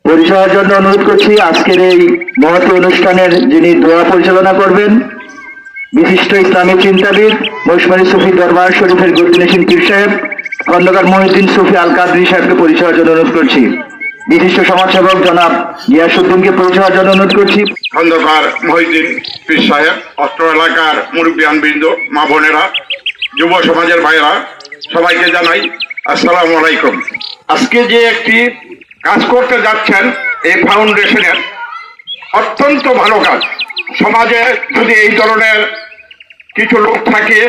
পরিষেবার জন্য অনুরোধ করছি আজকের এই মহৎ অনুষ্ঠানের যিনি দোয়া পরিচালনা করবেন বিশিষ্ট ইসলামী চিন্তাবিদ মৌসুমী সুফি দরবার শরীফের গুরুদ্দিন পীর সাহেব খন্দকার মহিউদ্দিন সুফি আল কাদরি সাহেবকে পরিচয়ের জন্য অনুরোধ করছি। বিশিষ্ট সমাজসেবক জনাব গিয়াসউদ্দিনকে পরিচয়ের জন্য অনুরোধ করছি। খন্দকার মহিউদ্দিন পীর সাহেব, অত্র এলাকার মুরব্বিয়ানবৃন্দ, মা বোনেরা, যুব সমাজের ভাইয়েরা, সবাইকে জানাই আসসালামু আলাইকুম। আজকে যে একটি কাজ করতে যাচ্ছেন এই ফাউন্ডেশনের অত্যন্ত ভালো কাজ। সমাজে যদি এই ধরনের কিছু লোক থাকে,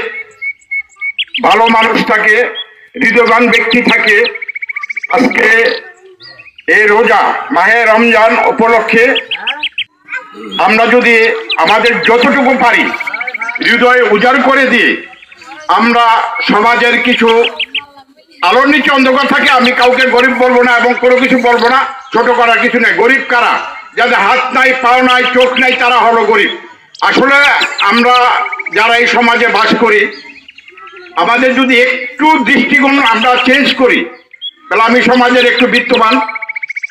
ভালো মানুষ থাকে, হৃদয়বান ব্যক্তি থাকে, আজকে এই রোজা মাহে রমজান উপলক্ষে আমরা যদি আমাদের যতটুকু পারি হৃদয়ে উজাড় করে দিয়ে আমরা সমাজের কিছু আলোর নিচে অন্ধকার থাকে, আমি কাউকে গরিব বলবো না এবং কোনো কিছু বলবো না, ছোট করার কিছু নেই। গরিব কারা? যাদের হাত নাই, পাও নাই, চোখ নাই, তারা হলো গরিব। আসলে আমরা যারা এই সমাজে বাস করি, আমাদের যদি একটু দৃষ্টিকোণ আমরা চেঞ্জ করি, তাহলে আমি সমাজের একটু বিত্তবান,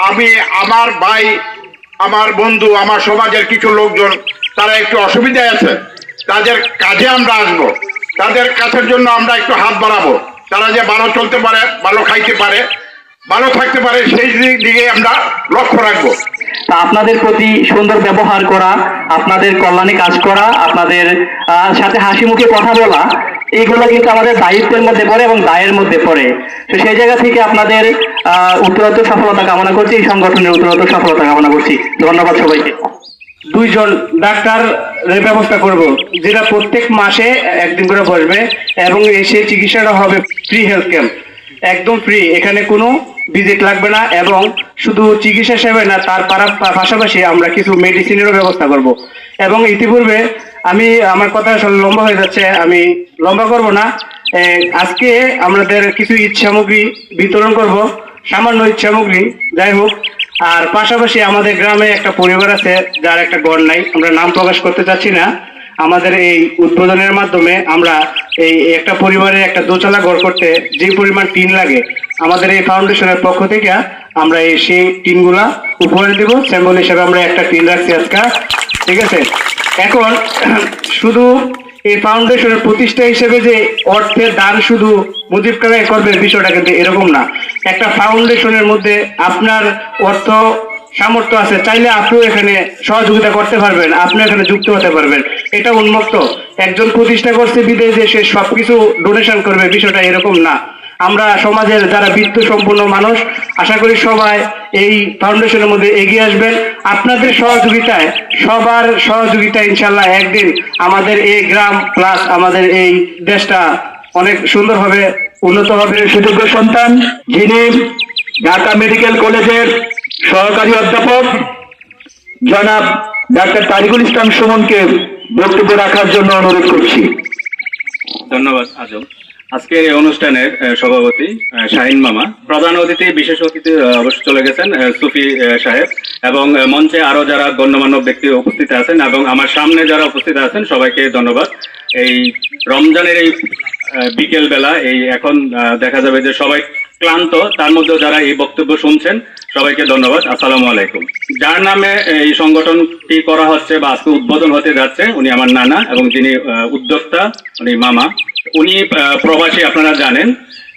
আমি আমার ভাই, আমার বন্ধু, আমার সমাজের কিছু লোকজন তারা একটু অসুবিধায় আছে, তাদের কাজে আমরা আসবো, তাদের কাছের জন্য আমরা একটু হাত বাড়াবো। তারা যে ভালো চলতে পারে, ভালো খাইতে পারে, ভালো থাকতে পারে, সেই দিকে আমরা লক্ষ্য রাখবো। তা আপনাদের প্রতি সুন্দর ব্যবহার করা, আপনাদের কল্যাণে কাজ করা, আপনাদের সাথে হাসি মুখে কথা বলা, এইগুলো কিন্তু আমাদের দায়িত্বের মধ্যে পড়ে এবং দায়ের মধ্যে পড়ে। তো সেই জায়গা থেকে আপনাদের উত্তরোত্তর সফলতা কামনা করছি, এই সংগঠনের উত্তরোত্তর সফলতা কামনা করছি। ধন্যবাদ সবাইকে। দুইজন ডাক্তারের ব্যবস্থা করব, যেটা প্রত্যেক মাসে একদিন করে বসবে এবং এসে চিকিৎসাটা হবে ফ্রি হেলথ ক্যাম্প, একদম ফ্রি। এখানে কোনো ভিজিট লাগবে না এবং শুধু চিকিৎসা সেবা না, তার পাশাপাশি আমরা কিছু মেডিসিনেরও ব্যবস্থা করব। এবং ইতিপূর্বে আমার কথা আসলে লম্বা হয়ে যাচ্ছে, আমি লম্বা করব না। আজকে আমাদের কিছু ঈদ সামগ্রী বিতরণ করব, সামান্য ঈদ সামগ্রী, যাই হোক। আর পাশাপাশি আমাদের গ্রামে একটা পরিবার আছে যার একটা ঘর নাই, আমরা নাম প্রকাশ করতে চাচ্ছি না। আমাদের এই উদ্বোধনের মাধ্যমে আমরা এই একটা পরিবারের একটা দোতলা ঘর করতে যে পরিমাণ টিন লাগে, আমাদের এই ফাউন্ডেশনের পক্ষ থেকে আমরা সেই টিনগুলা উপহার দেব। স্যাম্পল হিসেবে আমরা একটা টিন রাখছি আজকে, ঠিক আছে। এখন শুধু এই ফাউন্ডেশনের প্রতিষ্ঠা হিসেবে যে অর্থের দান শুধু মুজিব কামাই করবে, বিষয়টা কিন্তু এরকম না। একটা ফাউন্ডেশনের মধ্যে আপনার অর্থ সামর্থ্য আছে, চাইলে আপনিও এখানে সহযোগিতা করতে পারবেন, আপনি এখানে যুক্ত হতে পারবেন। এটা উন্মুক্ত। একজন প্রতিষ্ঠা করছে বিদেশে সে সবকিছু ডোনেশন করবে, বিষয়টা এরকম না। আমরা সমাজের যারা বিত্ত সম্পন্ন মানুষ, আশা করি সবাই এই ফাউন্ডেশনের মধ্যে এগিয়ে আসবেন। আপনাদের সহযোগিতায়, সবার সহযোগিতায় ইনশাল্লাহ একদিন আমাদের এই গ্রাম প্লাস আমাদের এই দেশটা অনেক সুন্দরভাবে উন্নত হবে। সুযোগ্য সন্তান যিনি ঢাকা মেডিকেল কলেজের সহকারী অধ্যাপক জনাব ডাক্তার তারিকুল ইসলাম সুমনকে বক্তব্য রাখার জন্য অনুরোধ করছি। ধন্যবাদ আজম। আজকের এই অনুষ্ঠানের সভাপতি শাহিন মামা, প্রধান অতিথি, বিশেষ অতিথি অবশ্য চলে গেছেন সুফি সাহেব, এবং মঞ্চে আরো যারা গণ্যমান্য ব্যক্তি উপস্থিত আছেন এবং আমার সামনে যারা উপস্থিত আছেন সবাইকে ধন্যবাদ। এই রমজানের এই বিকেল বেলা, এই এখন দেখা যাবে যে সবাই ক্লান্ত, তার মধ্যেও যারা এই বক্তব্য শুনছেন সবাইকে ধন্যবাদ। আসসালামু আলাইকুম। যার নামে এই সংগঠনটি করা হচ্ছে বা আজকে উদ্বোধন হতে যাচ্ছে, উনি আমার নানা এবং যিনি উদ্যোক্তা উনি মামা। উনি প্রবাসী, আপনারা জানেন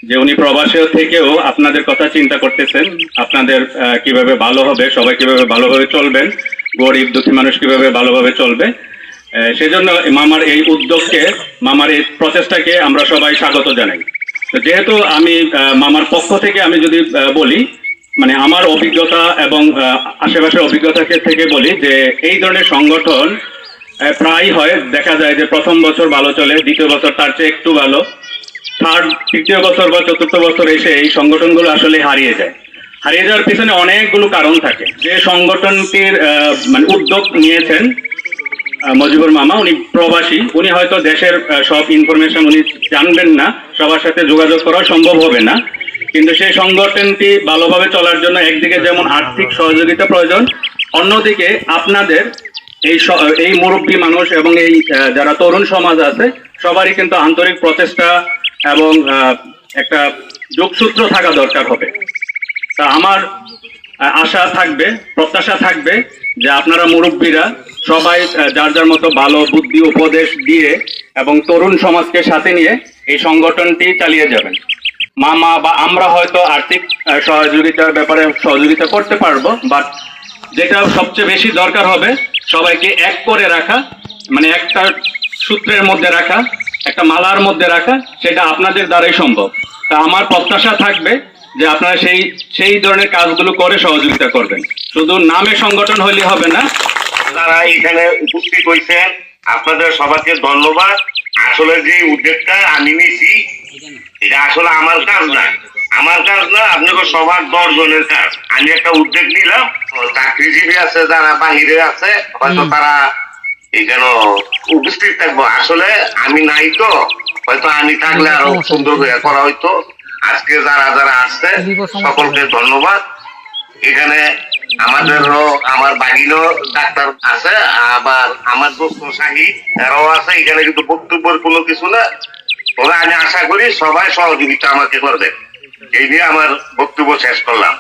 যে উনি প্রবাসী থেকেও আপনাদের কথা চিন্তা করতেছেন, আপনাদের কিভাবে ভালো হবে, সবাই কিভাবে ভালোভাবে চলবেন, গরিব দুঃখী মানুষ কিভাবে ভালোভাবে চলবে। সেজন্য মামার এই উদ্যোগকে, মামার এই প্রচেষ্টাকে আমরা সবাই স্বাগত জানাই। তো যেহেতু আমি মামার পক্ষ থেকে আমি যদি বলি, মানে আমার অভিজ্ঞতা এবং আশেপাশের অভিজ্ঞতা থেকে বলি যে এই ধরনের সংগঠন প্রায় হয়, দেখা যায় যে প্রথম বছর ভালো চলে, দ্বিতীয় বছর তার চেয়ে একটু ভালো, তৃতীয় বছর বা চতুর্থ বছর এসে এই সংগঠনগুলো আসলে হারিয়ে যায়। হারিয়ে যাওয়ার পিছনে অনেকগুলো কারণ থাকে। যে সংগঠনটির মানে উদ্যোগ নিয়েছেন মজিবুর মামা, উনি প্রবাসী, উনি হয়তো দেশের সব ইনফরমেশন উনি জানবেন না, সবার সাথে যোগাযোগ করা সম্ভব হবে না। কিন্তু সেই সংগঠনটি ভালোভাবে চলার জন্য একদিকে যেমন আর্থিক সহযোগিতা প্রয়োজন, অন্যদিকে আপনাদের এই মুরব্বী মানুষ এবং এই যারা তরুণ সমাজ আছে সবারই কিন্তু আন্তরিক প্রচেষ্টা এবং একটা যোগসূত্র থাকা দরকার হবে। তা আমার আশা থাকবে, প্রত্যাশা থাকবে যে আপনারা মুরব্বীরা সবাই যার যার মতো ভালো বুদ্ধি উপদেশ দিয়ে এবং তরুণ সমাজকে সাথে নিয়ে এই সংগঠনটি চালিয়ে যাবেন। মামা বা আমরা হয়তো আর্থিক সহযোগিতার ব্যাপারে সহযোগিতা করতে পারবো, বাট যেটা সবচেয়ে বেশি দরকার হবে সবাইকে এক করে রাখা, মানে একটা সূত্রের মধ্যে রাখা, একটা মালার মধ্যে রাখা, সেটা আপনাদের দ্বারাই সম্ভব। তা আমার প্রত্যাশা থাকবে যে আপনারা সেই ধরনের কাজগুলো করে সহযোগিতা করবেন। শুধু নামে সংগঠন হইলে হবে না। যারা এখানে উপস্থিত হয়েছেন আপনাদের সবাইকে ধন্যবাদ। আসলে যে উদ্যোগটা আমি নিয়েছি এটা আসলে আমার কাজ না, আপনাদের সবার 10 জনের কাজ। আমি একটা উদ্যোগ নিলাম, চাকরিজীবী আছে যারা বাহিরে আছে হয়তো তারা এখানে উপস্থিত থাকবো। আসলে আমি নাই তো, হয়তো আমি থাকলে আরো সুন্দর হয়ে করা হইতো। আজকে যারা যারা আসছে সকলকে ধন্যবাদ। এখানে আমার বাগিনও ডাক্তার আছে, আবার আমার দোস্ত শাহী এরাও আছে। এখানে কিন্তু বক্তব্যের কোনো কিছু না, তবে আমি আশা করি সবাই সহযোগিতা আমাকে করবে। এই নিয়ে আমার বক্তব্য শেষ করলাম।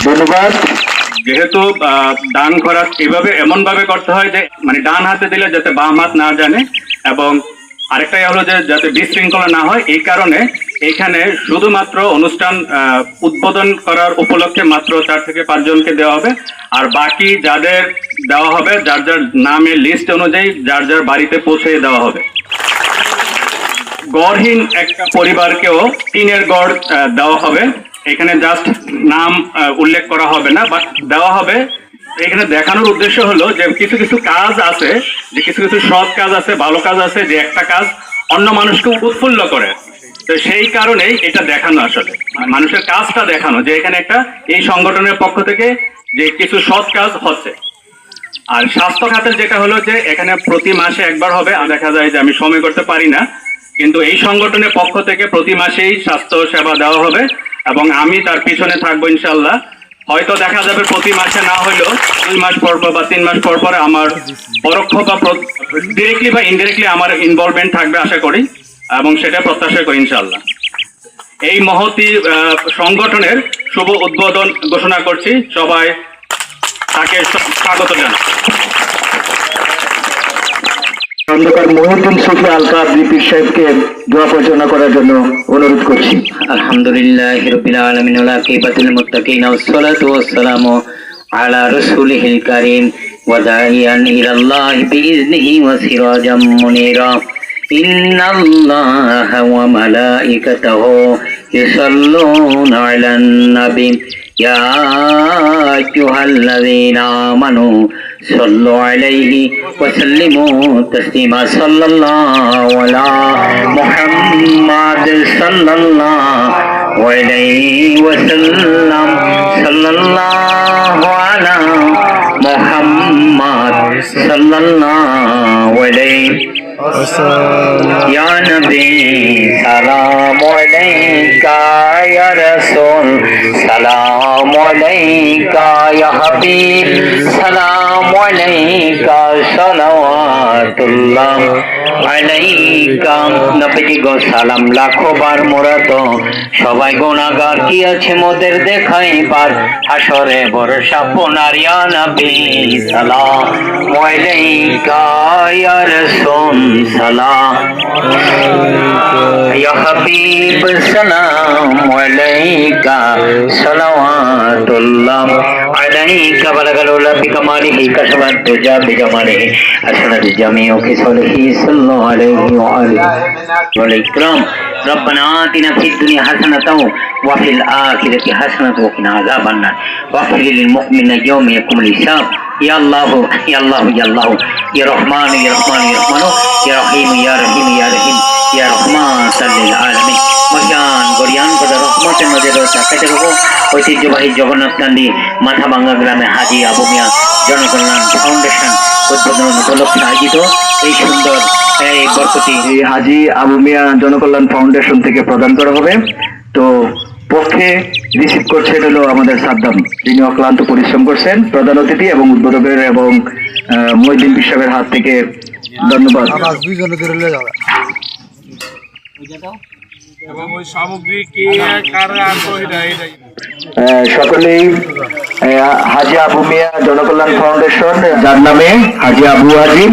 ধন্যবাদ। যেহেতু দান করা এমন ভাবে করতে হয় যে মানে ডান হাতে দিলে যাতে বাম হাত না জানে, এবং আরেকটাই হলো যে যাতে বিশৃঙ্খলা না হয়, এই কারণে এখানে শুধুমাত্র অনুষ্ঠান উদ্বোধন করার উপলক্ষে মাত্র 4 থেকে 5 জনকে দেওয়া হবে। আর বাকি যাদের দেওয়া হবে যার যার নামের লিস্ট অনুযায়ী যার যার বাড়িতে পৌঁছে দেওয়া হবে। গড়হীন একটা পরিবারকেও টিনের গড় দেওয়া হবে। এখানে জাস্ট নাম উল্লেখ করা হবে না, বাট দেওয়া হবে। এখানে দেখানোর উদ্দেশ্য হলো যে কিছু কিছু কাজ আছে, যে কিছু কিছু সৎ কাজ আছে, ভালো কাজ আছে, যে একটা কাজ অন্য মানুষকে উৎফুল্ল করে। তো সেই কারণেই এটা দেখানো, আসলে মানুষের কাজটা দেখানো যে এখানে একটা এই সংগঠনের পক্ষ থেকে যে কিছু সৎ কাজ হচ্ছে। আর স্বাস্থ্য খাতের যেটা হলো যে এখানে প্রতি মাসে একবার হবে। দেখা যায় যে আমি সময় করতে পারি না, কিন্তু এই সংগঠনের পক্ষ থেকে প্রতি মাসেই স্বাস্থ্য সেবা দেওয়া হবে এবং আমি তার পিছনে থাকবো ইনশাল্লাহ। হয়তো দেখা যাবে প্রতি মাসে না হলেও 2 মাস পর পর বা 3 মাস পর পর আমার পরোক্ষ বা ডিরেক্টলি বা ইনডিরেক্টলি আমার ইনভলভমেন্ট থাকবে আশা করি, এবং সেটা প্রত্যাশা করি ইনশাল্লাহ। এই মহতি সংগঠনের শুভ উদ্বোধন ঘোষণা করছি। সবাই তাকে স্বাগত জানাই। খন্দকার মহিউদ্দিন সুফি আলকা পীর সাহেবকে দোয়া পরিচালনা করার জন্য অনুরোধ করছি। আলহামদুলিল্লাহি রাব্বিল আলামিন ওয়া আকিবাতুল মুত্তাকিন ওয়াসসালাতু ওয়াসসালামু আলা রাসূলিহিল কারীম ওয়া দাইয়ান ইলাল্লাহি বিইذনিহি ওয়া সিরাজাম মুনীরা। ইন্নাল্লাহা ওয়া মালাইকাতাহু ইউসাল্লুনা আলান নাবী ইয়া আইয়ুহাল্লাযীনা আমানু সাল্লু আলাইহি ওয়া সাল্লিমু তাসলিমা। সাল্লাল্লাহু আলা মুহাম্মাদ সাল্লাল্লাহু আলাইহি ওয়া সাল্লাম। সাল্লাল্লাহু আলা মুহাম্মাদ সাল্লাল্লাহু আলাইহি ইয়া নবী সালামু আলাইকা ইয়া রাসূল সালামু আলাইকা ইয়া হাবিব সালামু আলাইকা সালাওয়াতুল্লাহ আলাইকা। নবীজি গো সালাম লাখো বার মোরা তো সবাই গুনাহগার, কি আছে মোদের দেখাইবার হাসরে ভরসা পোনার। ইয়া নবী সালামু আলাইকা ইয়া রাসূল সালাম ইয়া হাবিব সালামু আলাইকা সালাওয়াতুল্লাহ আলাইকা। বালাগাল উলা বিকামালিহি কাশাবাত দুজা বিজামালিহি আসনাদ জামিউ কিসলিহি সাল্লাল্লাহু আলাইহি ওয়া আলিহি ওয়া ইকরাম। ربنا آتنا في الدنيا حسنة وفي الآخرة حسنة وقنا عذاب النار واغفر للمؤمنين يوم يقوم الحساب. يا الله يا الله يا الله يا رحمن يا رحمن يا رحمن يا رحيم يا رحيم يا رحيم يا رحمة للعالمين. মশান গরিয়ান পদা রহমতের নজর তাকাতে রাখো। ঐতিহ্যবাহী জগন্নাথ কান্দি মাথাভাঙ্গা গ্রামে হাজী আবু মিয়া জনকল্যাণ ফাউন্ডেশন উদ্বোধন উপলক্ষে আয়োজিত এই সুন্দর এই বরকতি এই হাজী আবু মিয়া জনকল্যাণ ফাউন্ডেশন থেকে প্রদান করা হবে। তো পক্ষে রিসিভ করছেন হলো আমাদের সাদ্দাম, যিনি অক্লান্ত পরিশ্রম করছেন, প্রধান অতিথি এবং উদ্বোধকের এবং মহিউদ্দিন পীর সাহেবের হাত থেকে ধন্যবাদ। এবং ওই সামগ্রী কে কারা আগ্রহী না এটাই সকলেই হাজি আবু মিয়া জনকল্যাণ ফাউন্ডেশন, যার নামে হাজি আবু হাজি